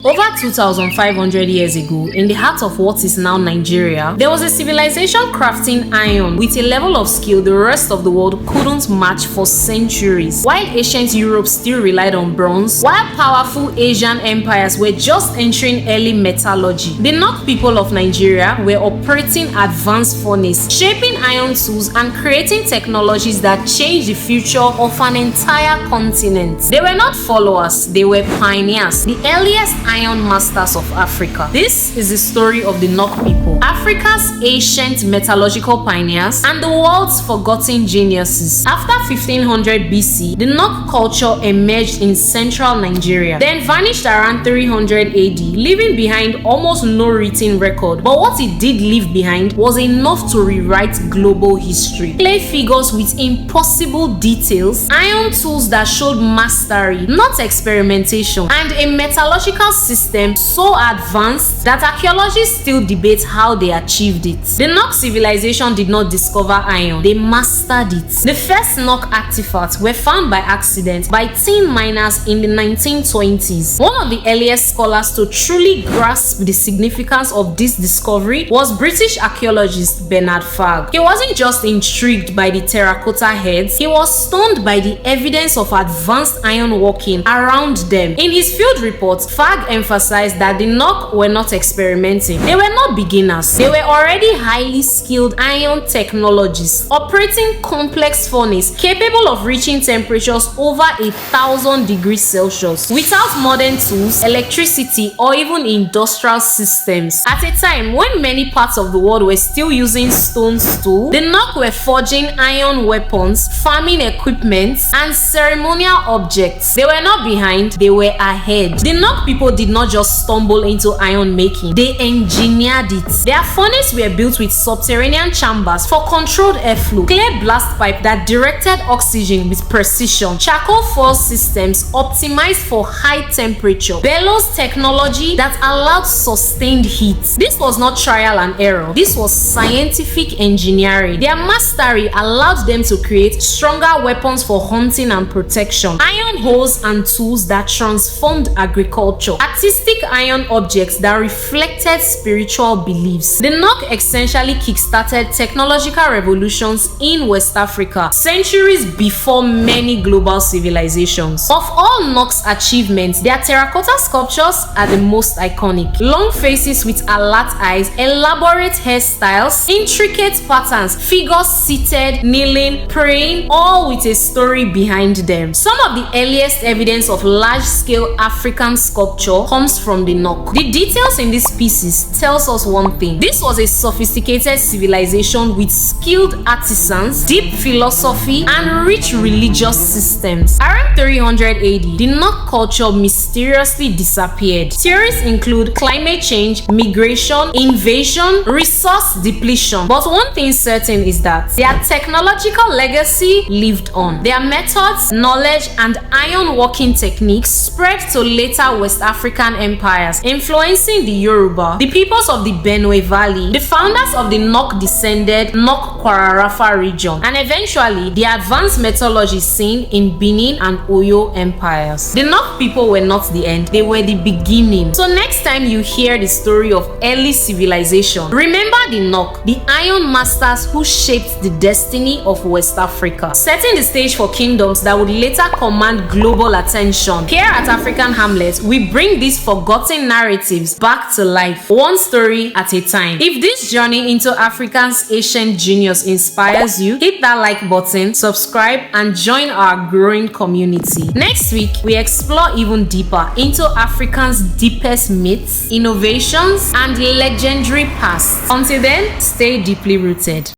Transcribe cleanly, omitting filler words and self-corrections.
Over 2,500 years ago, in the heart of what is now Nigeria, there was a civilization crafting iron with a level of skill the rest of the world couldn't match for centuries. While ancient Europe still relied on bronze, while powerful Asian empires were just entering early metallurgy, the Nok people of Nigeria were operating advanced furnace, shaping iron tools and creating technologies that changed the future of an entire continent. They were not followers, they were pioneers, the earliest iron masters of Africa. This is the story of the Nok people, Africa's ancient metallurgical pioneers and the world's forgotten geniuses. After 1500 BC, the Nok culture emerged in central Nigeria, then vanished around 300 AD, leaving behind almost no written record. But what it did leave behind was enough to rewrite global history. Clay figures with impossible details, iron tools that showed mastery, not experimentation, and a metallurgical system so advanced that archaeologists still debate how they achieved it. The Nok Civilization did not discover iron, they mastered it. The first Nok artifacts were found by accident by tin miners in the 1920s. One of the earliest scholars to truly grasp the significance of this discovery was British archaeologist Bernard Fagg. He wasn't just intrigued by the terracotta heads, he was stunned by the evidence of advanced iron working around them. In his field reports, Fagg emphasized that the Nok were not experimenting. They were not beginners. They were already highly skilled iron technologists, operating complex furnaces capable of reaching temperatures over 1,000 degrees Celsius without modern tools, electricity, or even industrial systems. At a time when many parts of the world were still using stone stool, the Nok were forging iron weapons, farming equipment, and ceremonial objects. They were not behind, they were ahead. The Nok people did not just stumble into iron making, they engineered it. Their furnaces were built with subterranean chambers for controlled airflow, clay blast pipe that directed oxygen with precision, charcoal foil systems optimized for high temperature, bellows technology that allowed sustained heat. This was not trial and error, this was scientific engineering. Their mastery allowed them to create stronger weapons for hunting and protection, iron hoes and tools that transformed agriculture, artistic iron objects that reflected spiritual beliefs. The Nok essentially kickstarted technological revolutions in West Africa centuries before many global civilizations. Of all Nok's achievements, their terracotta sculptures are the most iconic. Long faces with alert eyes, elaborate hairstyles, intricate patterns, figures seated, kneeling, praying, all with a story behind them. Some of the earliest evidence of large-scale African sculpture comes from the Nok. The details in these pieces tells us one thing. This was a sophisticated civilization with skilled artisans, deep philosophy, and rich religious systems. Around 300 AD, the Nok culture mysteriously disappeared. Theories include climate change, migration, invasion, resource depletion. But one thing certain is that their technological legacy lived on. Their methods, knowledge, and iron working techniques spread to later West African empires, influencing the Yoruba, the peoples of the Benue Valley, the founders of the Nok-descended Nok-Kwara region, and eventually the advanced metallurgy seen in Benin and Oyo empires. The Nok people were not the end, they were the beginning. So next time you hear the story of early civilization, remember the Nok, the iron masters who shaped the destiny of West Africa, setting the stage for kingdoms that would later command global attention. Here at African Hamlet, we bring these forgotten narratives back to life, one story at a time. If this journey into Africa's ancient genius inspires you, hit that like button, subscribe, and join our growing community. Next week, we explore even deeper into Africa's deepest myths, innovations, and legendary past. Until then, stay deeply rooted.